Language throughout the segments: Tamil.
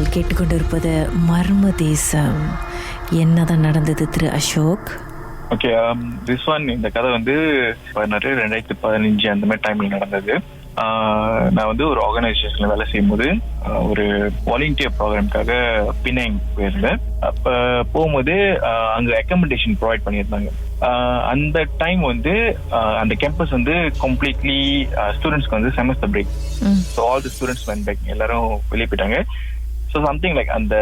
நீங்கள் கேட்டுக்கொண்டிருப்பது மர்ம தேசம். என்னதான் நடந்தது திரு அசோக்? ஓகே, திஸ் ஒன் இந்த கதை வந்து 2015 அந்த மாதிரி டைம்ல நடந்தது. நான் வந்து ஒரு ஆர்கனைசேஷன்ல வேலை செய்யும் போது ஒரு வாலண்டியர் ப்ரோக்ராம்காக பினாங் போயிருந்தேன். அப்ப போகும்போது அங்க அக்கமடேஷன் ப்ரொவைட் பண்ணியிருந்தாங்க. அந்த டைம் வந்து அந்த கேம்பஸ் வந்து கம்ப்ளீட்லி ஸ்டூடெண்ட்ஸ்க்கு வந்து semester break. So all the students went back, எல்லாரும் வெளியே போயிட்டாங்க. ஸோ சம்திங் லைக் அந்த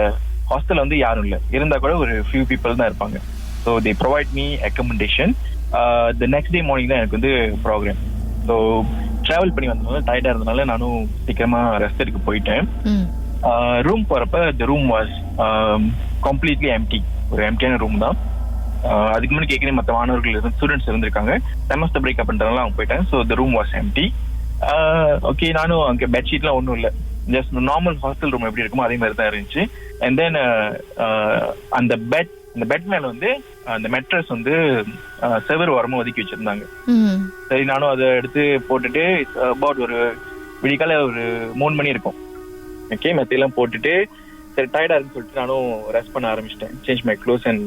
ஹாஸ்டல் வந்து யாரும் இல்லை, இருந்தா கூட ஒரு ஃபியூ பீப்புள் தான் இருப்பாங்க. So they provide me accommodation. The next day morning தான் எனக்கு வந்து ப்ரோக்ராம். ஸோ டிராவல் பண்ணி வந்ததுனால டயர்டா இருந்தனால நானும் சீக்கிரமா ரெஸ்ட் எடுக்க போயிட்டேன். ரூம் போறப்ப the room was completely empty. ஒரு எம்டியான ரூம் தான். அதுக்கு முன்னாடி கேட்குறேன், மற்ற மாணவர்கள் ஸ்டூடெண்ட்ஸ் இருந்திருக்காங்க. செமஸ்டர் பிரேக் அப்படின்றதுனால அவங்க போயிட்டேன். So the room was empty. Okay, நானும் அங்கே பெட்ஷீட்லாம் ஒன்றும் இல்லை, ஜஸ்ட் நார்மல் ஹாஸ்டல் ரூம் எப்படி இருக்குமோ அதே மாதிரி தான் இருந்துச்சு. அண்ட் தென் அந்த பெட் மேல வந்து அந்த மெட்ரஸ் வந்து செவர் ஓரமா ஒதுக்கி வச்சிருந்தாங்க. சரி, நானும் அதை எடுத்து போட்டுட்டு அபவுட் ஒரு விடிகால ஒரு 3 மணி இருக்கும். ஓகே, மெத்தையெல்லாம் போட்டுட்டு சரி டயர்டா இருக்குன்னு சொல்லிட்டு நானும் ரெஸ்ட் பண்ண ஆரம்பிச்சிட்டேன். Change my clothes and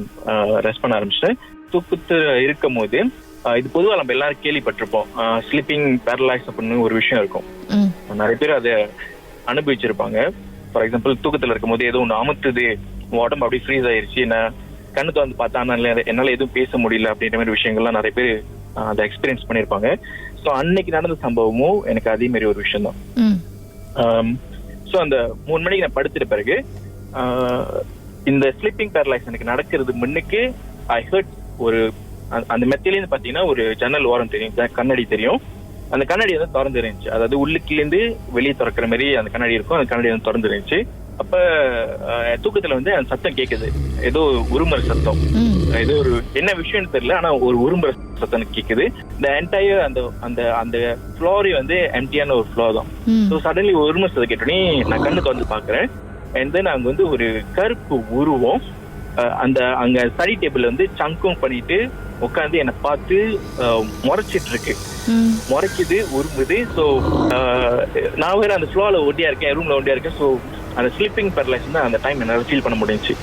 rest பண்ண ஆரம்பிச்சிட்டேன். தூக்கத்து இருக்கும் போது இது பொதுவாக நம்ம எல்லாரும் கேள்விப்பட்டிருப்போம், ஸ்லீப்பிங் பேரலைஸ் அப்படின்னு ஒரு விஷயம் இருக்கும். நிறைய பேர் அதை அனுபவிச்சிருப்பாங்க. ஃபார் எக்ஸாம்பிள், தூக்கத்துல இருக்கும் போது ஏதோ ஒன்று அமுத்துது, உடம்பு அப்படியே ஃப்ரீஸ் ஆயிருச்சு, நான் கண்ணு வந்து பார்த்தா என்னால எதுவும் பேச முடியல அப்படின்ற மாதிரி விஷயங்கள்லாம் நிறைய பேர் அதை எக்ஸ்பீரியன்ஸ் பண்ணியிருப்பாங்க. ஸோ அன்னைக்கு நடந்த சம்பவமும் எனக்கு அதே மாதிரி ஒரு விஷயம் தான். ஸோ அந்த 3 மணிக்கு நான் படுத்துட்ட பிறகு இந்த ஸ்லீப்பிங் பேரலைஸ் எனக்கு நடக்கிறது முன்னுக்கு ஐ ஹர்ட் ஒரு அந்த மெத்திலேருந்து பார்த்தீங்கன்னா ஒரு ஜன்னல் ஓரம் தெரியும், கண்ணாடி தெரியும். அந்த கண்ணாடி வந்து திறந்து இருந்துச்சு. அதாவது உள்ளுக்குலேருந்து வெளியே திறக்கிற மாதிரி அந்த கண்ணாடி இருக்கும். அந்த கண்ணாடி வந்து திறந்து இருந்துச்சு. அப்ப தூக்கத்துல வந்து அந்த சத்தம் கேக்குது, ஏதோ உருமுறை சத்தம். ஏதோ ஒரு என்ன விஷயம்னு தெரியல, ஆனா ஒரு உருமுறை சத்தம் கேக்குது. இந்த என்டையர் அந்த அந்த ஃப்ளோரே வந்து எம்டியான ஒரு ஃப்ளோர் தான். ஸோ சடன்லி உருமுறை சத்தம் கேட்டோன்னே நான் கண்ணுக்கு வந்து பாக்குறேன். அண்ட் தென் அங்க வந்து ஒரு கருப்பு உருவம் அங்க ஸ்டடி டேபிள் வந்து சங்கும் பண்ணிட்டு உட்காந்து என்னை பார்த்து முறைச்சிட்டு இருக்கு. முறைக்குது, உருமுது. ஸோ நான் வேற அந்த ஃப்ளோர்ல ஒட்டியா இருக்கேன், ரூம்ல ஒட்டியா இருக்கேன். ஸோ அந்த ஸ்லீப்பிங் பேரலைஸ் தான் அந்த டைம் என்னால ஃபீல் பண்ண முடிஞ்சுச்சு.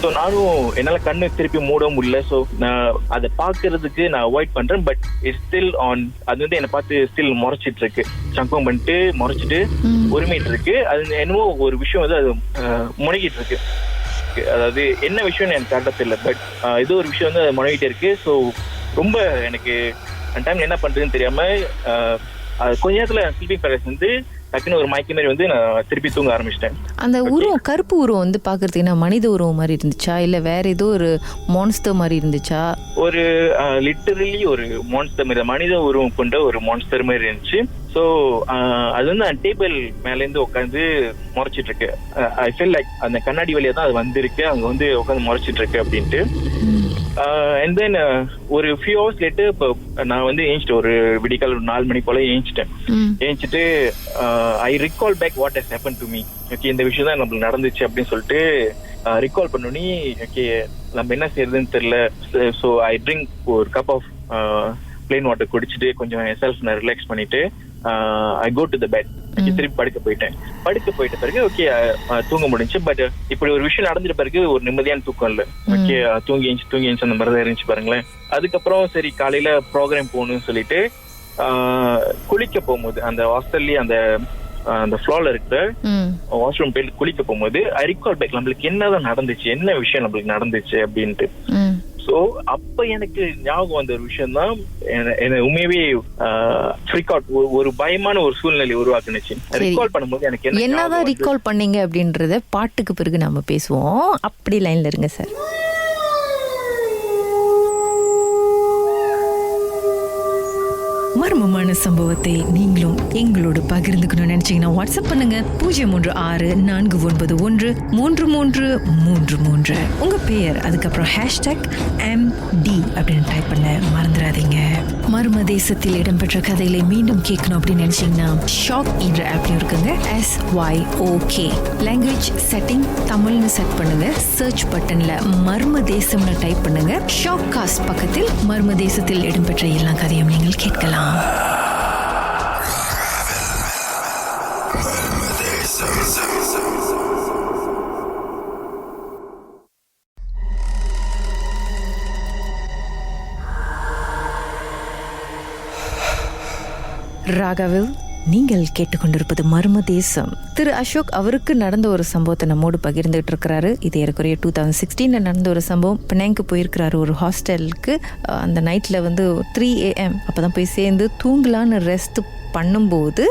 ஸோ நானும் என்னால கண்ணு திருப்பி மூடவும் முடியல. ஸோ நான் அதை பாக்குறதுக்கு நான் அவாய்ட் பண்றேன். But it's still on. அது வந்து என்னை பார்த்து ஸ்டில் முறைச்சிட்டு இருக்கு, சங்கம் பண்ணிட்டு முறைச்சிட்டு உரிமைட்டு இருக்கு. அது என்னமோ ஒரு விஷயம் வந்து அது முனைகிட்டு இருக்கு. அதாவது என்ன விஷயம்னு எனக்கு கரெக்டா தெரியல, பட் ஏதோ ஒரு விஷயம் வந்து அது முனைகிட்டே இருக்கு. ஸோ ரொம்ப எனக்கு அந்த டைம்ல என்ன பண்றதுன்னு தெரியாம கொஞ்ச நேரத்துல ஸ்லீப்பிங் பேரலைஸ் வந்து டக்குன்னு ஒரு மயக்க மாதிரி வந்து நான் திருப்பி தூங்க ஆரம்பிச்சிட்டேன். அந்த உருவம், கருப்பு உருவம் வந்து பாக்குறதுக்கு மனித உருவம் மாதிரி இருந்துச்சா, இல்ல வேற ஏதோ ஒரு மான்ஸ்டர் மாதிரி இருந்துச்சா? ஒரு லிட்டரலி ஒரு மான்ஸ்டர் மாதிரி, மனித உருவம் கொண்ட ஒரு மான்ஸ்டர் மாதிரி இருந்துச்சு. ஸோ அது வந்து அந்த டேபிள் மேல இருந்து உட்காந்து முறைச்சிட்டு இருக்கு. ஐ ஃபீல் லைக் அந்த கண்ணாடி வழியா தான் அது வந்திருக்கு, அங்க வந்து உட்காந்து முறைச்சிட்டு இருக்கு அப்படின்ட்டு. அண்ட் தென் ஒரு ஃபியூ ஹவர்ஸ் லேட்டு இப்போ நான் வந்து ஏஞ்சிட்டேன். ஒரு விடிகால் 4 மணி போல ஏஞ்சிட்டேன். ஏஞ்சிட்டு I recall back what has happen to me. Okay, இந்த விஷயம் தான் நம்மளுக்கு நடந்துச்சு அப்படின்னு சொல்லிட்டு ரிகால் பண்ணோன்னே ஓகே நம்ம என்ன செய்யறதுன்னு தெரியல. ஸோ ஐ ட்ரிங்க் ஒரு கப் ஆஃப் பிளெயின் வாட்டர் குடிச்சிட்டு கொஞ்சம் செல்ஃப் நான் ரிலாக்ஸ் பண்ணிட்டு ஐ கோ டு த பெட். திருப்பி படுக்க போயிட்ட பிறகு ஓகே தூங்க முடிஞ்சு. பட் இப்படி ஒரு விஷயம் நடந்துட்ட பிறகு ஒரு நிம்மதியான தூக்கம் இல்ல. ஓகே, தூங்கி ஏஞ்சி அந்த மாதிரி தான் இருந்துச்சு பாருங்களேன். அதுக்கப்புறம் சரி காலையில ப்ரோக்ராம் போகணும்னு சொல்லிட்டு குளிக்க போகும்போது அந்த ஹாஸ்டல்லயே அந்த ஃப்ளோர்ல இருக்கிற வாஷ்ரூம் போயிட்டு குளிக்க போகும்போது ஐ ரிகால் பேக் நம்மளுக்கு என்னதான் நடந்துச்சு, என்ன விஷயம் நம்மளுக்கு நடந்துச்சு அப்படின்ட்டு. சோ அப்ப எனக்கு ஞாபகம் வந்த ஒரு விஷயம் தான் என்ன உண்மையாவே ஃப்ரீக் அவுட், ஒரு பயமான ஒரு சூழ்நிலை உருவாக்குனுச்சு. ரிகால் பண்ணும்போது எனக்கு என்னதான் ரிகால் பண்ணீங்க அப்படின்றத பாட்டுக்கு பிறகு நம்ம பேசுவோம். அப்படி லைன்ல இருங்க சார். மர்மமான சம்பவத்தை நீங்களும் எங்களோடு பகிர்ந்துக்கணும்னு நினைச்சீங்கன்னா வாட்ஸ்அப் பண்ணுங்க 0364413333. உங்க பெயர் அதுக்கப்புறம் #MD அப்படின்னு டைப் பண்ண மறந்துடாதீங்க. மர்ம தேசத்தில் இடம்பெற்ற கதைகளை மீண்டும் கேட்கணும் அப்படின்னு நினைச்சீங்கன்னா ஷாக் என்ற ஆப்ல இருக்குங்க. SYOK லாங்குவேஜ் செட்டிங் தமிழ்னு செட் பண்ணுங்க. சர்ச் பட்டன்ல மர்ம தேசம்னு டைப் பண்ணுங்க. ஷாக் காஸ்ட் பக்கத்தில் மர்ம தேசத்தில் இடம்பெற்ற எல்லா கதையும் நீங்கள் கேட்கலாம். ராகவில் நீங்கள் கேட்டுக்கொண்டிருப்பது மர்ம தேசம். திரு அசோக் அவருக்கு நடந்த ஒரு சம்பவத்தை நம்மோடு பகிர்ந்துட்டு இருக்கிறாரு. இது ஏறக்குறைய 2016 நடந்த ஒரு சம்பவம். பெனாங்க்கு போயிருக்கிறாரு ஒரு ஹாஸ்டலுக்கு. அந்த நைட்ல 3 AM அப்பதான் போய் சேர்ந்து தூங்கலான்னு ரெஸ்ட் பண்ணும்போது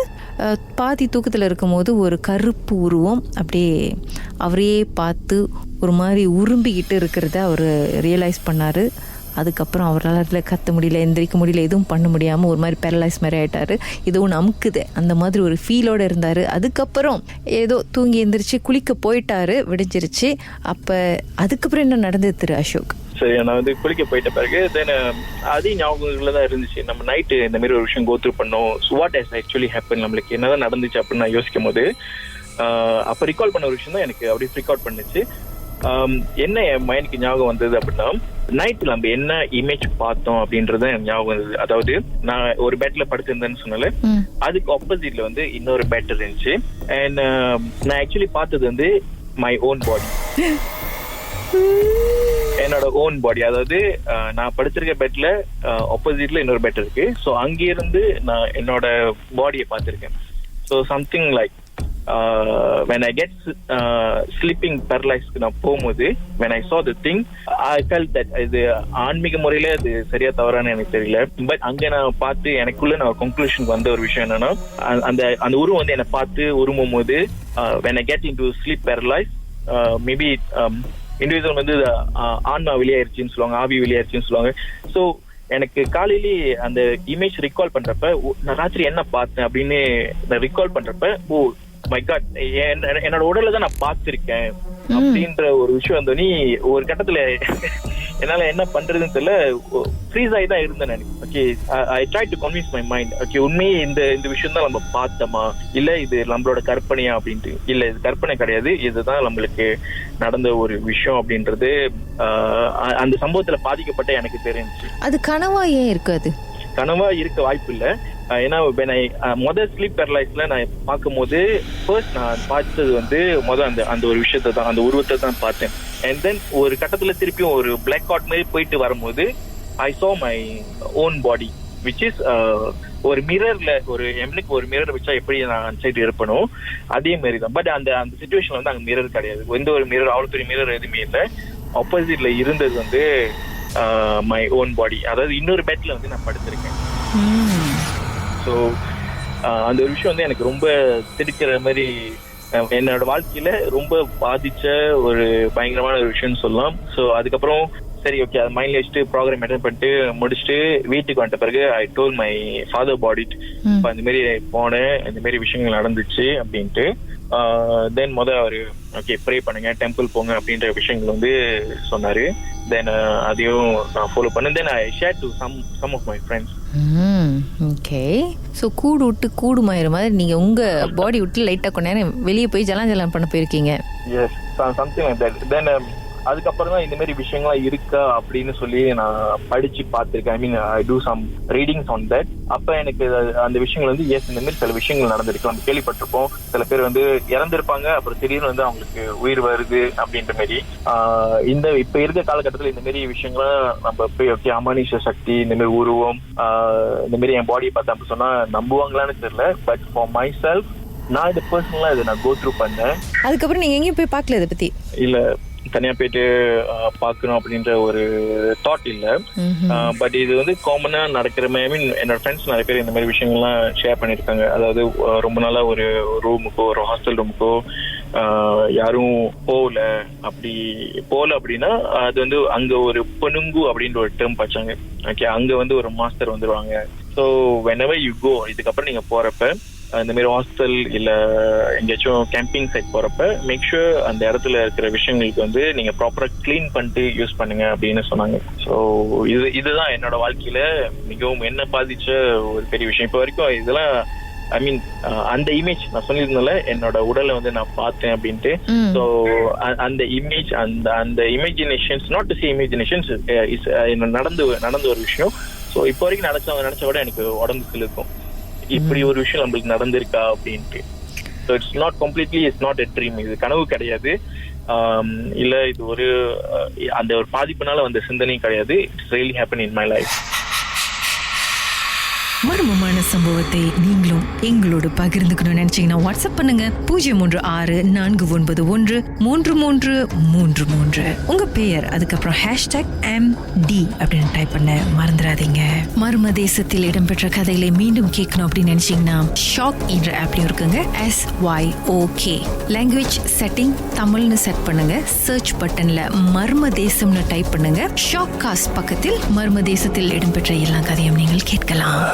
பாதி தூக்கத்தில் இருக்கும்போது ஒரு கருப்பு உருவம் அப்படியே அவரையே பார்த்து ஒரு மாதிரி உரும்பிக்கிட்டு இருக்கிறத அவர் ரியலைஸ் பண்ணாரு. அதுக்கப்புறம் அவரால் அதில் கத்த முடியல, எந்திரிக்க முடியல, எதுவும் பண்ண முடியாமல் ஒரு மாதிரி பேரலைஸ் மாதிரி ஆகிட்டாரு. இதுவும் அமுக்குது அந்த மாதிரி ஒரு ஃபீலோடு இருந்தார். அதுக்கப்புறம் ஏதோ தூங்கி எந்திரிச்சு குளிக்க போயிட்டாரு, விடிஞ்சிருச்சு. அப்போ அதுக்கப்புறம் என்ன நடந்தது திரு அசோக்? சரி, நான் குளிக்க போயிட்ட பிறகு தென் அதே ஞாபகங்கள்ல தான் இருந்துச்சு. நம்ம நைட்டு இந்த மாதிரி ஒரு விஷயம் கோத்ரூ பண்ணோம். வாட் ஹஸ் ஆக்சுவலி ஹேப்பன், நம்மளுக்கு என்னதான் நடந்துச்சு அப்படின்னு நான் யோசிக்கும் போது அப்போ ரிகால் பண்ண ஒரு விஷயம் தான் எனக்கு அப்படியே ஃப்ரீக் அவுட் பண்ணுச்சு. என்ன என் மைண்டுக்கு ஞாபகம் வந்தது அப்படின்னா, நைட்டு நம்ம என்ன இமேஜ் பார்த்தோம் அப்படின்றத எனக்கு ஞாபகம் வந்தது. அதாவது நான் ஒரு பெட்ல படுத்திருந்தேன்னு சொன்னால அதுக்கு ஆப்போசிட்ல இன்னொரு பெட் இருந்துச்சு. அண்ட் நான் ஆக்சுவலி பார்த்தது மை ஓன் பாடி, என்னோட ஓன் பாடி. அதாவது நான் படுத்திருக்க பெட்ல ஆப்போசிட்ல இன்னொரு பெட் இருக்கு. ஸோ அங்கிருந்து நான் என்னோட பாடியை பார்த்திருக்கேன். So something like when I get sleeping paralyzed நான் போகும்போது when I saw the thing I felt that இது ஆன்மீக முறையில அது சரியா தவறான்னு எனக்கு தெரியல. பட் அங்க நான் பார்த்து எனக்குள்ள நான் கன்க்ளூஷன் வந்த ஒரு விஷயம் என்னன்னா, அந்த உருவம் என்னை பார்த்து உருமும் போது when I get into sleep paralyzed maybe individual ஆன்மா வெளியாயிருச்சுன்னு சொல்லுவாங்க, ஆவி வெளியாயிருச்சுன்னு சொல்லுவாங்க. ஸோ எனக்கு காலையிலேயே அந்த இமேஜ் ரிகால் பண்றப்ப நான் ராத்திரி என்ன பார்த்தேன் அப்படின்னு நான் ரிகால் பண்றப்ப மை காட், என்னோட உடலை தான் நான் பார்த்திருக்கேன் அப்படின்ற ஒரு விஷயம் நீ ஒரு கட்டத்துல என்னால என்ன பண்றதுன்னு தெரியல, ஃப்ரீஸ் ஆகி தான் இருந்தேன். Okay, I try to convince my mind. Okay, உண்மையே இந்த விஷயம் தான் நம்ம பார்த்தோமா, இல்ல இது நம்மளோட கற்பனையா அப்படின்ட்டு. இல்ல, இது கற்பனை கிடையாது, இதுதான் நம்மளுக்கு நடந்த ஒரு விஷயம் அப்படின்றது அந்த சம்பவத்துல பாதிக்கப்பட்ட எனக்கு தெரிஞ்சுச்சு. அது கனவா ஏன் இருக்காது? கனவா இருக்க வாய்ப்பு இல்லை. ஏன்னா முதல் ஸ்லீப் பேரலைஸ்ல நான் பார்க்கும் போது ஃபர்ஸ்ட் நான் பார்த்தது அந்த ஒரு விஷயத்தை தான், அந்த உருவத்தை தான் பார்த்தேன். அண்ட் தென் ஒரு கட்டத்துல திருப்பியும் ஒரு பிளாக் அவுட் மாதிரி போயிட்டு வரும்போது ஐ saw my own body which is ஒரு மிரர்ல எனக்கு ஒரு மிரர் வச்சா எப்படி நான் அந்த சைடு இருப்பணும் அதே மாதிரி தான். பட் அந்த சிச்சுவேஷன்ல அங்க மிரர் கிடையாது, எந்த ஒரு மிரர், அவ்வளவு பெரிய மிரர் எதுவுமே இல்லை. ஆப்போசிட்ல இருந்தது மை ஓன் பாடி. அதாவது இன்னொரு பெட்ல நான் படுத்திருக்கேன். ஸோ அந்த ஒரு விஷயம் எனக்கு ரொம்ப திடுக்கிற மாதிரி, என்னோட வாழ்க்கையில ரொம்ப பாதிச்ச ஒரு பயங்கரமான ஒரு விஷயம்னு சொல்லலாம். ஸோ அதுக்கப்புறம் சரி, ஓகே, அது மைண்ட்ல வச்சுட்டு ப்ரோக்ராம் அட்டெண்ட் பண்ணிட்டு முடிச்சுட்டு வீட்டுக்கு வந்துட்ட பிறகு ஐ டோல் மை ஃபாதர் பாடி இந்த மாதிரி போனேன், இந்த மாதிரி விஷயங்கள் நடந்துச்சு அப்படின்ட்டு. தென் அவரு ஓகே ப்ரே பண்ணுங்க, டெம்பிள் போங்க அப்படின்ற விஷயங்கள் சொன்னாரு. தென் அதையும் நான் ஃபாலோ பண்ணேன். Then I share to some of my friends. Okay, so கூடு விட்டு கூடு மாயிற மாதிரி நீங்க உங்க பாடி விட்டு லைட்டா கொஞ்ச நேரம் வெளியே போய் ஜலம் பண்ண போயிருக்கீங்க. Yes, something like that. Then அதுக்கப்புறம் தான் இந்த மாதிரி விஷயங்கள்லாம் இருக்கா அப்படின்னு சொல்லி நான் படிச்சு பார்த்திருக்கேன். I mean I do some readings on that. அப்ப எனக்கு அந்த விஷயங்கள் எஸ், இந்த மாதிரி சில விஷயங்கள் நடந்திருக்கு, நம்ம கேள்விப்பட்டிருப்போம். சில பேர் இறந்திருப்பாங்க, அப்புறம் திடீர்னு அவங்களுக்கு உயிர் வருது அப்படின்ற மாதிரி. இப்ப இருக்க காலகட்டத்தில் இந்த மாதிரி விஷயங்கள்லாம் நம்ம போய் ஓகே அமானுஷ சக்தி, இந்த மாதிரி உருவம், இந்த மாதிரி என் பாடியை பார்த்து அப்படி சொன்னா நம்புவாங்களான்னு தெரியல. பட் ஃபார் மை செல்ஃப் நான் இது பர்சனலா இதை நான் கோ த்ரூ பண்ணேன். அதுக்கப்புறம் நீங்க எங்கேயும் போய் பார்க்கல இதை பத்தி? இல்ல, தனியா போயிட்டு பாக்கணும் அப்படின்ற ஒரு தாட் இல்ல. பட் இது காமனா நடக்கிற மாதிரி, ஐ மீன் என்னோட ஃப்ரெண்ட்ஸ் நிறைய பேர் இந்த மாதிரி விஷயங்கள்லாம் ஷேர் பண்ணிருக்காங்க. அதாவது ரொம்ப நாளா ஒரு ரூமுக்கோ ஒரு ஹாஸ்டல் ரூமுக்கோ யாரும் போகல அப்படின்னா அது அங்க ஒரு பொனுங்கு அப்படின்ற ஒரு டேர்ம் படிச்சாங்க. ஓகே, அங்க ஒரு மாஸ்டர் வந்துருவாங்க. ஸோ whenever you go, இதுக்கப்புறம் நீங்க போறப்ப இந்த மாதிரி ஹாஸ்டல் இல்ல எங்கேயாச்சும் கேம்பிங் சைட் போறப்ப மேக் ஷூர் அந்த இடத்துல இருக்கிற விஷயங்களுக்கு நீங்க ப்ராப்பரா கிளீன் பண்ணிட்டு யூஸ் பண்ணுங்க அப்படின்னு சொன்னாங்க. ஸோ இதுதான் என்னோட வாழ்க்கையில மிகவும் என்ன பாதிச்ச ஒரு பெரிய விஷயம். இப்போ வரைக்கும் இதெல்லாம் ஐ மீன் அந்த இமேஜ் நான் சொல்லியிருந்தேன்ல, என்னோட உடலை நான் பார்த்தேன் அப்படின்ட்டு. ஸோ அந்த இமேஜ், அந்த imaginations, not to say imaginations, நடந்த ஒரு விஷயம். ஸோ இப்போ வரைக்கும் நினைச்ச விட எனக்கு உடம்பு சிலிருக்கும், இப்படி ஒரு விஷயம் நம்மளுக்கு நடந்திருக்கா அப்படின்ட்டு. So it's not completely, it's not a dream. இது கனவு கிடையாது, இல்ல இது ஒரு அந்த ஒரு பாதிப்புனால வந்த சிந்தனையும் கிடையாது. It's really happen in my life. மர்மமான சம்பவத்தை நீங்களும் எங்களோடு பகிர்ந்துக்கணும்னு நினைச்சீங்கன்னா வாட்ஸ்அப் பண்ணுங்க 0364333333. உங்க பெயர் அதுக்கப்புறம் #MD அப்படின்னு டைப் பண்ண மறந்துடாதீங்க. மர்ம தேசத்தில் இடம்பெற்ற கதைகளை மீண்டும் கேட்கணும் அப்படின்னு நினைச்சீங்கன்னா ஷாக் என்ற ஆப்லயும் இருக்குங்க. SYOK லாங்குவேஜ் செட்டிங் தமிழ்னு செட் பண்ணுங்க. சர்ச் பட்டன்ல மர்ம தேசம்னு டைப் பண்ணுங்க. ஷாக் காஸ்ட் பக்கத்தில் மர்ம தேசத்தில் இடம்பெற்ற எல்லா கதையும் நீங்கள் கேட்கலாம்.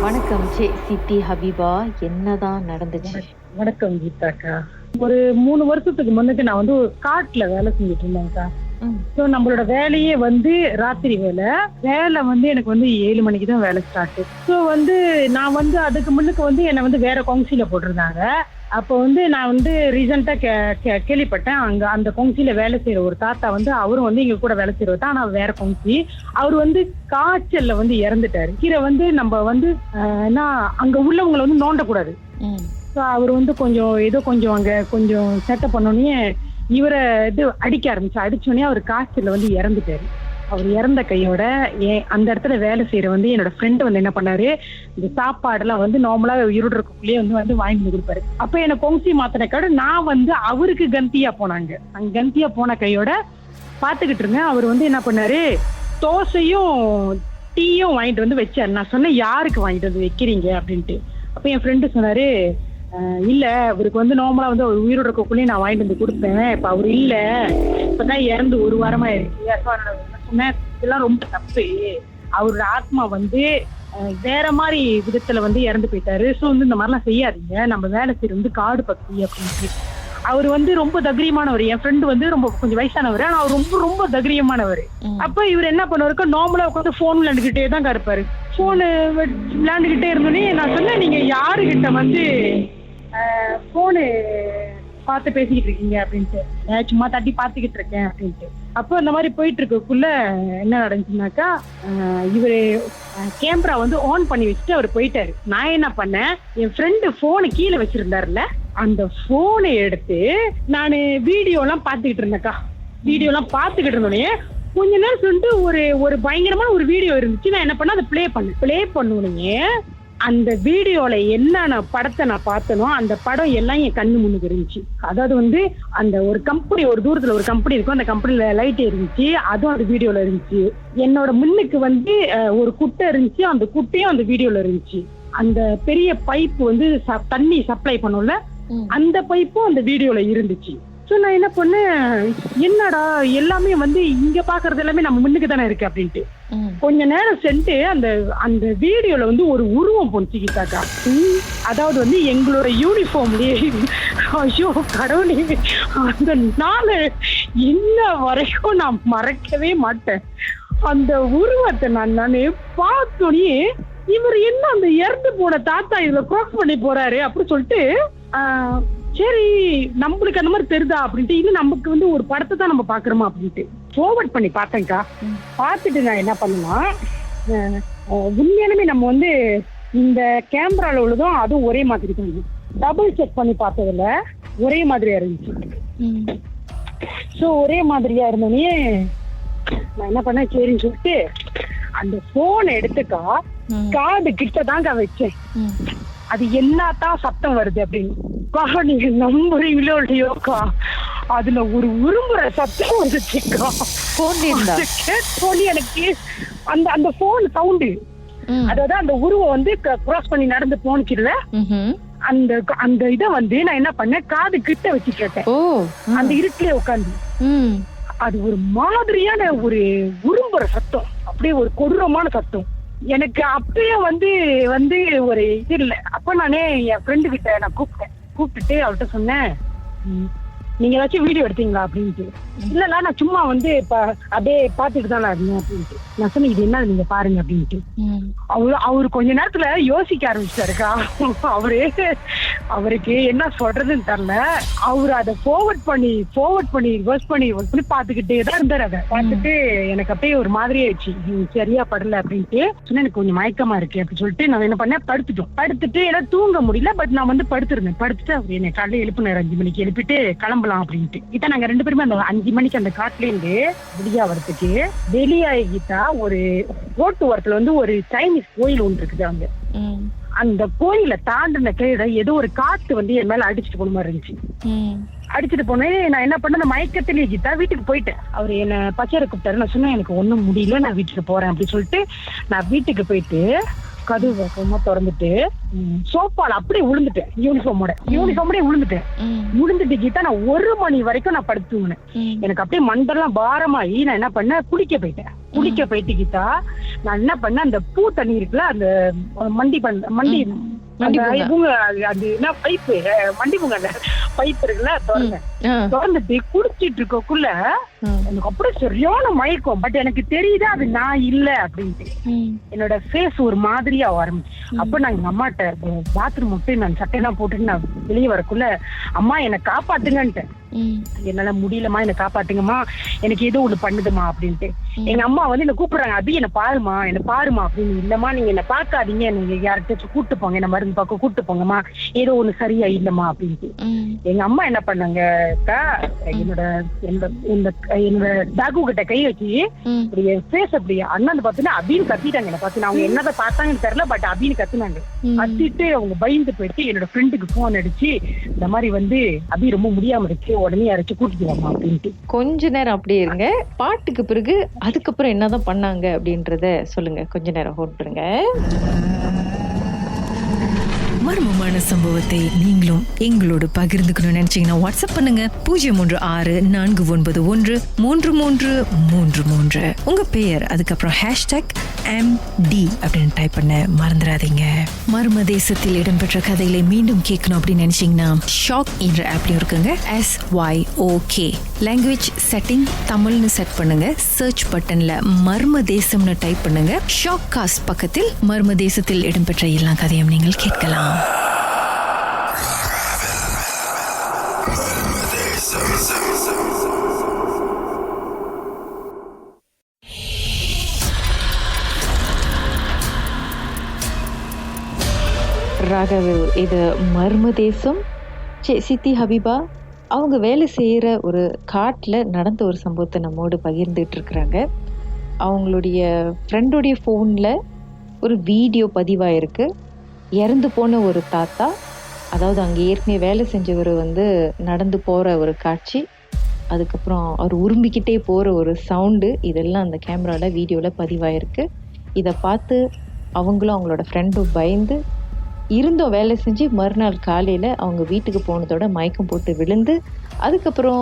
வணக்கம் சித்தி ஹபீபா, என்னதான் நடந்துச்சு? வணக்கம் கீதாக்கா. ஒரு 3 வருஷத்துக்கு முன்னுக்கு நான் வந்து ஒரு காட்டுல வேலை செஞ்சுட்டு இருந்தேன்க்கா. ஸோ நம்மளோட வேலையே வந்து ராத்திரி வேலை வந்து எனக்கு வந்து 7 மணிக்கு தான் வேலை ஸ்டார்ட். ஸோ வந்து நான் வந்து அதுக்கு முன்னுக்கு வந்து என்னை வந்து வேற கவுன்சில போட்டிருந்தாங்க. அப்போ வந்து நான் வந்து ரீசெண்டா கேள்விப்பட்டேன், அங்க அந்த கவுன்சில வேலை செய்யற ஒரு தாத்தா வந்து அவரும் வந்து எங்க கூட வேலை செய்யறது தான், ஆனால் வேற கவுன்சி. அவர் வந்து காய்ச்சல்ல வந்து இறந்துட்டாரு. கீரை வந்து நம்ம வந்து அங்க உள்ளவங்களை வந்து நோண்டக்கூடாது. ஸோ அவர் வந்து கொஞ்சம் அங்க கொஞ்சம் செட்டப் பண்ணோடனே இவரை அடிக்க அடிச்சோடனே அவர் காய்ச்சல்ல வந்து இறந்துட்டாரு. அவர் இறந்த கையோட அந்த இடத்துல வேலை செய்யற வந்து என்னோட ஃப்ரெண்டு வந்து என்ன பண்ணாரு, இந்த சாப்பாடுலாம் வந்து நார்மலா உயிரோடு இருக்கக்குள்ளேயே வந்து வாங்கி வந்து கொடுப்பாரு. அப்ப எனக்கு பொங்கி மாத்தின கடை நான் வந்து அவருக்கு கந்தியா போனாங்க. அங்க கந்தியா போன கையோட பாத்துக்கிட்டு இருந்தேன். அவர் வந்து என்ன பண்ணாரு, தோசையும் டீயும் வாங்கிட்டு வந்து வச்சாரு. நான் சொன்னேன், யாருக்கு வாங்கிட்டு வந்து வைக்கிறீங்க அப்படின்ட்டு. அப்ப என் ஃப்ரெண்டு சொன்னாரு, இல்ல அவருக்கு வந்து நார்மலா வந்து அவர் உயிரோடு இருக்கக்குள்ளேயே நான் வாங்கிட்டு வந்து கொடுப்பேன், இப்ப அவர் இல்ல, இப்பதான் இறந்து 1 வாரமா இருக்கு. சொன்னேன், இதெல்லாம் ரொம்ப தப்பு, அவரோட ஆத்மா வந்து வேற மாதிரி விதத்துல வந்து இறந்து போயிட்டாரு. ஸோ வந்து இந்த மாதிரிலாம் செய்யாதீங்க, நம்ம வேலை செய்யறது வந்து காடு பக்தி அப்படின்னு. அவர் வந்து ரொம்ப தகிரியமானவர். என் ஃப்ரெண்டு வந்து ரொம்ப கொஞ்சம் வயசானவர், ஆனா அவர் ரொம்ப ரொம்ப தகிரியமானவர். அப்ப இவர் என்ன பண்ணுவாருக்கா, நார்மலா உட்காந்து போன் விளையாண்டுகிட்டே தான் இருப்பாரு. போனு விளையாண்டுகிட்டே இருந்தோடனே நான் சொன்னேன், நீங்க யாருகிட்ட வந்து போனு பார்த்து பேசிக்கிட்டு இருக்கீங்க அப்படின்ட்டு. சும்மா தட்டி பார்த்துக்கிட்டு இருக்கேன் அப்படின்ட்டு. அப்போ இந்த மாதிரி போயிட்டு இருக்கக்குள்ள என்ன நடந்துச்சுனாக்கா, இவரு கேமரா வந்து ஆன் பண்ணி வச்சுட்டு அவர் போயிட்டாரு. நான் என்ன பண்ணேன், என் ஃப்ரெண்டு போனை கீழே வச்சிருந்தாருல, அந்த போனை எடுத்து நான் வீடியோ எல்லாம் பார்த்துக்கிட்டு இருந்தேன்க்கா. வீடியோ எல்லாம் பார்த்துக்கிட்டு இருந்தோடனே கொஞ்ச நேரம் சொல்லிட்டு ஒரு பயங்கரமான ஒரு வீடியோ இருந்துச்சு. நான் என்ன பண்ணேன், அதை பிளே பண்ணுனே அந்த வீடியோல என்னென்ன படத்தை நான் பார்த்தனோ அந்த படம் எல்லாம் என் கண்ணு முன்னுக்கு இருந்துச்சு. அதாவது வந்து அந்த ஒரு கம்பெனி, ஒரு தூரத்துல ஒரு கம்பெனி இருக்கும், அந்த கம்பெனில லைட் இருந்துச்சு, அதுவும் அந்த வீடியோல இருந்துச்சு. என்னோட முன்னுக்கு வந்து ஒரு குட்டை இருந்துச்சு, அந்த குட்டையும் அந்த வீடியோல இருந்துச்சு. அந்த பெரிய பைப் வந்து தண்ணி சப்ளை பண்ணும்ல, அந்த பைப்பும் அந்த வீடியோல இருந்துச்சு. ஸோ நான் என்ன பண்ணேன், என்னடா எல்லாமே வந்து இங்க பாக்குறது எல்லாமே நம்ம முன்னுக்கு தானே இருக்கு அப்படின்ட்டு கொஞ்ச நேரம் சென்று அந்த வீடியோல வந்து ஒரு உருவம் போச்சுக்கிட்டாக்கா. அதாவது வந்து எங்களோட யூனிஃபார்ம்லயே. ஐயோ கடவுளே, அந்த நாள் இன்ன வரைக்கும் நான் மறக்கவே மாட்டேன். அந்த உருவத்தை நான் பார்த்தோன்னே, இவர் என்ன அந்த இறந்து போன தாத்தா இதுல கிராஸ் பண்ணி போறாரு அப்படின்னு சொல்லிட்டு, சரி நம்மளுக்கு அந்த மாதிரி தெரியுதா அப்படின்ட்டு, இது நமக்கு வந்து ஒரு படத்தை தான் நம்ம பாக்குறோமா அப்படின்ட்டு ஃபார்வர்ட் பண்ணி பார்த்தேன்க்கா. பார்த்துட்டு நான் என்ன பண்ணுனா, உண்மையாலுமே நம்ம வந்து இந்த கேமரால உள்ளதும் அதுவும் ஒரே மாதிரி தான். டபுள் செக் பண்ணி பார்த்ததுல ஒரே மாதிரியா இருந்துச்சு. ஸோ ஒரே மாதிரியா இருந்தோடனே நான் என்ன பண்ணேன், சரின்னு சொல்லிட்டு அந்த போனை எடுத்துக்கா காது கிட்ட தாங்க வச்சேன். அது என்னத்தான் சத்தம் வருது அப்படின்னு. நீங்க நம்புறீங்களோ இல்லையோக்கா, அதுல ஒரு உருமுறை சத்தம் வந்துச்சுக்கா. எனக்கு அந்த போன் சவுண்டு, அதாவது அந்த உருவம் வந்து கிராஸ் பண்ணி நடந்து போனுச்சுல, அந்த இதை வந்து நான் என்ன பண்ணேன், காது கிட்ட வச்சு கேட்டேன். அந்த இருட்டிலே உட்காந்து அது ஒரு மாதிரியான ஒரு உரும்புற சத்தம், அப்படியே ஒரு கொடூரமான சத்தம். எனக்கு அப்பயே வந்து ஒரு இது இல்லை. அப்ப நானே என் ஃப்ரெண்டு கிட்ட நான் கூப்பிட்டுட்டு அவர்கிட்ட சொன்னேன், நீங்க ஏதாச்சும் வீடியோ எடுத்தீங்களா அப்படின்ட்டு. இல்ல நான் சும்மா வந்து அப்படியே பாத்துட்டு தான் இருந்தேன் அப்படின்ட்டு. நான் சொன்னேன் இது என்ன நீங்க பாருங்க அப்படின்ட்டு. அவரு கொஞ்ச நேரத்துல யோசிக்க ஆரம்பிச்சிட்டாருக்கா. அவருக்கு என்ன சொல்றதுன்னு தெரியல. அவரு அதை forward பண்ணி ரிவர்ஸ் பண்ணி பாத்துக்கிட்டே தான் இருந்தாரு. அதை பார்த்துட்டு எனக்கு அப்படியே ஒரு மாதிரி ஆயிடுச்சு, சரியா படல அப்படின்ட்டு. சொன்னா எனக்கு கொஞ்சம் மயக்கமா இருக்கு அப்படின்னு சொல்லிட்டு நான் என்ன பண்ணேன், படுத்துட்டு எல்லாம் தூங்க முடியல. பட் நான் வந்து படுத்துருந்தேன். படுத்துட்டு அவர் என்னை காலையில எழுப்பினார், 5 மணிக்கு எழுப்பிட்டு கிளம்பலாம் அப்படின்ட்டு. கிட்ட நாங்க 2 பேருமே அந்த 5 மணிக்கு அந்த காட்டுல இருந்து வெளியாகிறதுக்கு வெளியாகிட்டா ஒரு ரோட்டு ஓரத்துல வந்து ஒரு சைனீஸ் கோயில் ஒன்று இருக்குது. அங்க அந்த கோயில தாண்டின கையில ஏதோ ஒரு காத்து வந்து என் மேல அடிச்சுட்டு போன மாதிரி இருந்துச்சு. அடிச்சுட்டு போனேன். நான் என்ன பண்ண, மயக்கத்திலேயே கீதா வீட்டுக்கு போயிட்டேன். அவர் என்ன பச்சையரை கூப்பிட்டாரு. நான் சொன்னேன் எனக்கு ஒண்ணும் முடியல, நான் வீட்டுக்கு போறேன் அப்படின்னு சொல்லிட்டு நான் வீட்டுக்கு போயிட்டு கதவு வேகமா திறந்துட்டு சோஃபால அப்படியே விழுந்துட்டேன். யூனிஃபார்மோட விழுந்துட்டு கீதா நான் 1 மணி வரைக்கும் நான் படுத்து தூங்கினேன். எனக்கு அப்படியே மண்டெல்லாம் பாரமாயி நான் என்ன பண்ணேன், குளிக்க போயிட்டு கீதா நான் என்ன பண்ணேன், அந்த பூ தண்ணி இருக்குல்ல, அந்த மண்டி அது என்ன பைப்பு மண்டி பூங்க அந்த பைப் இருக்குல்ல, திறந்துட்டு குடிச்சிட்டு இருக்கக்குள்ள எனக்கு அப்படியே சரியான மயக்கம். பட் எனக்கு தெரியுது அது நான் இல்ல அப்படின்ட்டு. என்னோட ஃபேஸ் ஒரு மாதிரியா ஆரம்பிச்சு. அப்ப நான் எங்க அம்மாட்ட பாத்ரூம் விட்டு நான் சட்டையெல்லாம் போட்டுட்டு நான் வெளியே வரக்குள்ள, அம்மா என்னை காப்பாத்துங்கன்ட்டேன். என்னால முடியலமா, என்னை காப்பாத்துங்கம்மா, எனக்கு ஏதோ ஒண்ணு பண்ணுதுமா அப்படின்ட்டு. எங்க அம்மா வந்து என்ன கூப்பிடுறாங்க, அபி என்ன பாருமா அப்படின்னு. இல்லம்மா நீங்க என்ன பாக்காதீங்க, நீங்க யார்கிட்ட கூட்டு போங்க, என்ன மருந்து பார்க்க கூட்டு போங்கம்மா, ஏதோ ஒண்ணு சரியா இல்லம்மா அப்படின்ட்டு. எங்க அம்மா என்ன பண்ணாங்க, என்னோட டாகு கிட்ட கை வச்சு இப்படி என் ஃபேஸ் அப்படி அண்ணாந்து பாத்தீங்கன்னா அபின்னு கத்திட்டாங்க. என்ன பார்த்து அவங்க என்னதான் பார்த்தாங்கன்னு தெரியல, பட் அபின்னு கத்துனாங்க. கத்திட்டு அவங்க பயந்து போயிட்டு என்னோட ஃப்ரெண்டுக்கு போன் அடிச்சு, இந்த மாதிரி வந்து அபி ரொம்ப முடியாம இருக்கு, உடனே யாராச்சும் கூட்டிட்டு வாமா அப்படின்ட்டு. கொஞ்ச நேரம் அப்படியே இருங்க, பாட்டுக்கு பிறகு அதுக்கப்புறம் என்னதான் பண்ணாங்க அப்படின்றத சொல்லுங்க. கொஞ்ச நேரம் ஹோல்ட் பண்ணுங்க. மர்மமான சம்பவத்தை நீங்களும் எங்களோடு பகிர்ந்துக்கணும்னு நினைச்சீங்கன்னா வாட்ஸ்அப் பண்ணுங்க 0364413333. உங்க பெயர் அதுக்கப்புறம் #MD அப்படின்னு டைப் பண்ண மறந்துடாதீங்க. மர்ம தேசத்தில் இடம்பெற்ற கதைகளை மீண்டும் கேட்கணும் அப்படின்னு நினைச்சீங்கன்னா ஷாக் என்ற ஆப்லயும் இருக்குங்க. SYOK லாங்குவேஜ் செட்டிங் தமிழ்னு செட் பண்ணுங்க. சர்ச் பட்டன்ல மர்ம தேசம்னு டைப் பண்ணுங்க. ஷாக் காஸ்ட் பக்கத்தில் மர்ம தேசத்தில் இடம்பெற்ற எல்லா கதையும் நீங்கள் கேட்கலாம். ராகவ், இது மர்ம தேசம். சித்தி ஹபீபா அவங்க வேலை செய்கிற ஒரு காட்டில் நடந்த ஒரு சம்பவத்தை நம்மோடு பகிர்ந்துட்டு இருக்கிறாங்க. அவங்களுடைய ஃப்ரெண்டுடைய ஃபோனில் ஒரு வீடியோ பதிவாயிருக்கு. இறந்து போன ஒரு தாத்தா, அதாவது அங்கே ஏற்கனவே வேலை செஞ்சவர் வந்து நடந்து போகிற ஒரு காட்சி, அதுக்கப்புறம் அவர் உரும்பிக்கிட்டே போகிற ஒரு சவுண்டு, இதெல்லாம் அந்த கேமராவில் வீடியோவில் பதிவாயிருக்கு. இதை பார்த்து அவங்களும் அவங்களோட ஃப்ரெண்டும் பயந்து இருந்தோம் வேலை செஞ்சு மறுநாள் காலையில் அவங்க வீட்டுக்கு போனதோட மயக்கம் போட்டு விழுந்து, அதுக்கப்புறம்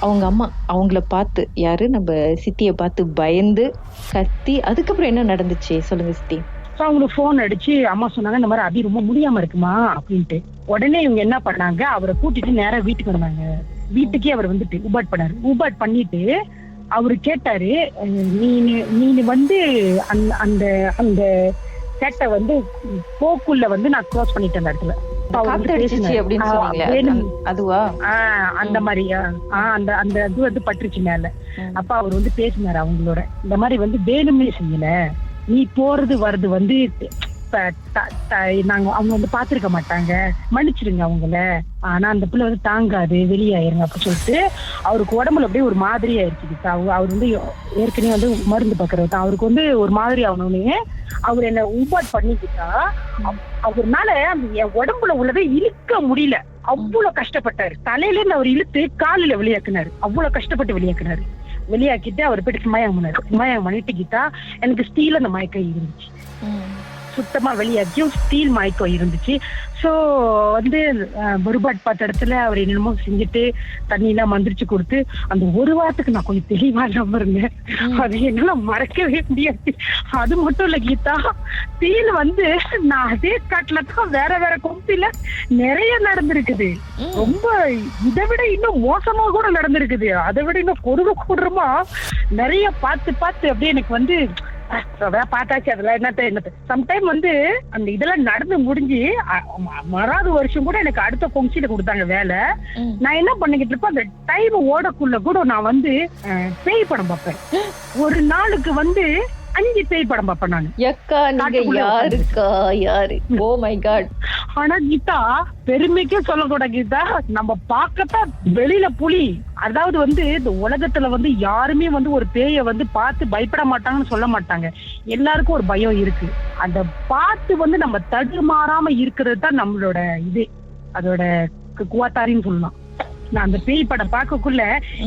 அவங்க அம்மா அவங்கள பார்த்து, யாரு நம்ம சித்தியை பார்த்து பயந்து கத்தி, அதுக்கப்புறம் என்ன நடந்துச்சு சொல்லுங்க சித்தி. அவங்களுக்கு போன் அடிச்சு அம்மா சொன்னாங்க, இந்த மாதிரி அபி ரொம்ப முடியாம இருக்குமா அப்படின்ட்டு. உடனே இவங்க என்ன பண்ணாங்க, அவரை கூட்டிட்டு நேரா வீட்டுக்கு வந்தாங்க. வீட்டுக்கே அவர் வந்துட்டு ஊபாட் பண்ணிட்டு அவரு கேட்டாரு, நீ வந்து அந்த அந்த கேட்டை வந்து போக்குள்ள வந்து நான் க்ளோஸ் பண்ணிட்டேன் அந்த இடத்துல. அந்த மாதிரி அந்த அந்த இது வந்து பட்டுருச்சு மேல. அப்ப அவர் வந்து பேசினாரு அவங்களோட, இந்த மாதிரி வந்து வேணுமே செய்யல, நீ போறது வர்றது வந்து நாங்க அவங்க வந்து பாத்துருக்க மாட்டாங்க, மன்னிச்சிருங்க அவங்கள, ஆனா அந்த பிள்ளை வந்து தாங்காது, வெளியாயிருங்க அப்படின்னு சொல்லிட்டு அவருக்கு உடம்புல அப்படியே ஒரு மாதிரி ஆயிடுச்சு. அவர் வந்து ஏற்கனவே வந்து மருந்து பாக்குறது தான், அவருக்கு வந்து ஒரு மாதிரி ஆகணும்னு அவர் என்ன ஊபாட் பண்ணிக்கிட்டா, அவர்னால என் உடம்புல உள்ளதை இழுக்க முடியல, அவ்வளவு கஷ்டப்பட்டாரு. தலையில இருந்து அவர் இழுத்து காலில வெளியாக்குனாரு, அவ்வளவு கஷ்டப்பட்டு வெளியாக்குனாரு. வெளியாக்கிட்டு அவர் போயிட்டு மயக்கம் பண்ணிட்டு கிட்டா எனக்கு ஸ்டீல் அந்த மயக்கம் இருந்துச்சு. சுத்தமா வெளியாக்கியும் ஸ்டீல் மயக்கம் இருந்துச்சு. ஸோ வந்து பருபாட் பார்த்த இடத்துல அவர் என்னென்னமோ செஞ்சுட்டு தண்ணி எல்லாம் மந்திரிச்சு கொடுத்து அந்த ஒரு வாரத்துக்கு நான் கொஞ்சம் தெளிவா இல்லாம இருந்தேன். அது என்னால மறக்கவே முடியாது. அது மட்டும் இல்ல கீதா, ஸ்டீல் வந்து நான் அதே காட்டுல தான் வேற வேற கொம்பில நிறைய நடந்திருக்குது. ரொம்ப இதை விட இன்னும் மோசமா கூட நடந்திருக்குது. அதை விட இன்னும் கொடூரமா நிறைய பார்த்து அப்படியே எனக்கு வந்து பார்த்தாச்சு. அதெல்லாம் என்னத்த சம்டைம் வந்து அந்த இதெல்லாம் நடந்து முடிஞ்சு மறாவது வருஷம் கூட எனக்கு அடுத்த கொம்சில கொடுத்தாங்க வேலை. நான் என்ன பண்ணிக்கிட்டு இருப்பேன், அந்த டைம் ஓடக்குள்ள கூட நான் வந்து பேய் படம் பார்ப்பேன். ஒரு நாளுக்கு வந்து 5 பேய் படம் பார்ப்பேன் நான். Oh my God. ஆனா கீதா, பெருமைக்கே சொல்லக்கூடாது கீதா, நம்ம பார்க்கத்தான் வெளியில புலி. அதாவது வந்து இந்த உலகத்துல வந்து யாருமே வந்து ஒரு பேய வந்து பார்த்து பயப்பட மாட்டாங்கன்னு சொல்ல மாட்டாங்க. எல்லாருக்கும் ஒரு பயம் இருக்கு. அந்த பார்த்து வந்து நம்ம தடுமாறாம இருக்கிறது தான் நம்மளோட இது, அதோட குவாத்தாரின்னு சொல்லலாம். நான் அந்த பேய் படம் பார்க்கக்குள்ள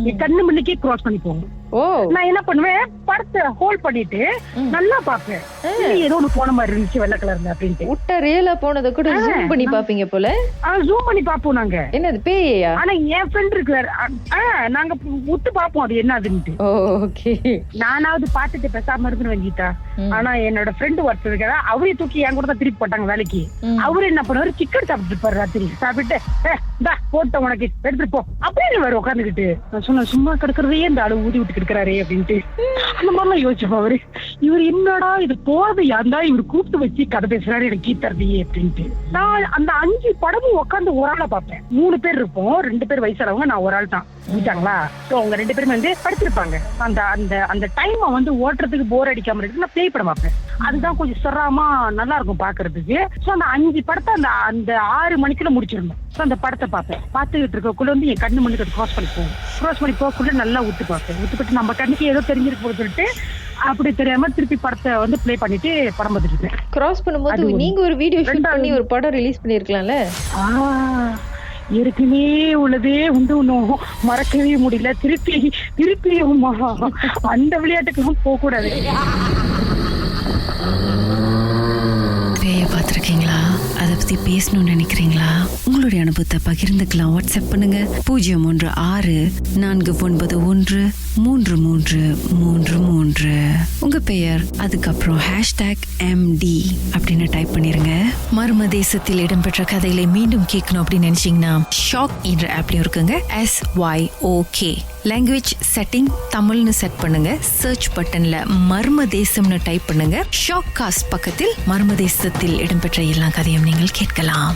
என் கண்ணு முன்னுக்கே கிராஸ் பண்ணி போகும். நான் என்ன பண்ணுவேன், படத்தை ஹோல்ட் பண்ணிட்டு நல்லா பாப்பேன். ஏதோ ஒண்ணு போன மாதிரி இருந்துச்சு வெள்ளை கலர்ல அப்படின்ட்டு. உட்ட ரியலா போனதை கூட ஜூம் பண்ணி பாப்பீங்க போல. ஜூம் பண்ணி பாப்போம் நாங்க. என்னது பேயா? ஆனா என் ஃப்ரெண்ட் இருக்கிறாரு, நாங்க உத்து பாப்போம் அது என்ன அதுன்ட்டு. ஓகே. நானாவது பாத்துட்டு பேசாம இருந்துருவேன் கீதா. ஆனா என்னோட ஃப்ரெண்ட் ஒருத்தர் இருக்காரு, அவரே தூக்கி என் கூட தான் திருப்பி போட்டாங்க வேலைக்கு. அவரு என்ன பண்ணுவாரு, சிக்கன் சாப்பிட்டு இருப்பாரு. ராத்திரி சாப்பிட்டு போட்ட உனக்கு எடுத்துட்டு போ அப்படின்னு வேற உட்காந்துக்கிட்டு. நான் சொன்னேன், சும்மா கிடக்குறதையே இந்த ஆளு ஊதி விட்டு கிடக்குறாரு அப்படின்ட்டு. அந்த மாதிரிலாம் யோசிச்சுப்பா அவரு. இவர் என்னடா இது போறது யாருந்தா இவர் கூப்பிட்டு வச்சு கதை பேசுறாரு எனக்கு கீத்தரதையே அப்படின்ட்டு. நான் அந்த 5 படமும் உட்காந்து ஒரு ஆளா பார்ப்பேன். 3 பேர் இருப்போம், 2 பேர் வயசானவங்க, நான் ஒரு ஆள் தான். புரிஞ்சாங்களா? அவங்க 2 பேருமே வந்து படுத்திருப்பாங்க. அந்த அந்த அந்த டைம் வந்து ஓட்டுறதுக்கு போர் அடிக்காம இருக்கு. நான் பேய் படம் பார்ப்பேன். அதுதான் கொஞ்சம் சிரமமா நல்லா இருக்கும் பாக்குறதுக்கு. சோ அந்த 5 படத்தை அந்த 6 மணிக்குள்ள முடிச்சிருந்தோம். சோ அந்த படத்தை பார்ப்பேன். பார்த்துக்கிட்டு இருக்கக்குள்ள வந்து என் கண்ணு மணிக்கு கிராஸ் பண்ணி போகும். கிராஸ் பண்ணி போகக்குள்ள நல்லா உத்து பார்ப்பேன். உத்துப்பட்டு நம்ம கண்ணுக்கு ஏதோ தெரிஞ்சிருக்கு போக சொல்லிட்டு அப்படி தெரியாம திருப்பி படத்தை வந்து பிளே பண்ணிட்டு படம் பார்த்துட்டு இருக்கேன். கிராஸ் பண்ணும்போது நீங்க ஒரு வீடியோ ஷூட் பண்ணி ஒரு படம் ரிலீஸ் பண்ணிருக்கலாம்ல. ஏற்கனவே உள்ளதே வந்து ஒன்னும் மறக்கவே முடியல. திருப்பியும் அந்த விளையாட்டுக்கு போக கூடாது. பேய பார்த்திருக்கீங்களா? அதை பத்தி பேசணும்னு நினைக்கிறீங்களா? உங்களுடைய அனுபவத்தை பகிர்ந்துக்கலாம். வாட்ஸ்அப் பண்ணுங்க 016-491-3333. உங்க பெயர், அதுக்கப்புறம் #MD அப்படின்னு டைப் பண்ணிருங்க. மர்ம தேசத்தில் இடம்பெற்ற கதைகளை மீண்டும் கேட்கணும் அப்படின்னு நினைச்சீங்கன்னா ஷாக் என்ற ஆப்லயும் இருக்குங்க. SYOK லாங்குவேஜ் செட்டிங் தமிழ்னு செட் பண்ணுங்க. சர்ச் பட்டன்ல மர்ம தேசம்னு டைப் பண்ணுங்க. ஷாக் காஸ்ட் பக்கத்தில் மர்ம தேசத்தில் இடம்பெற்ற எல்லா கதையும் நீங்கள் கேட்கலாம்.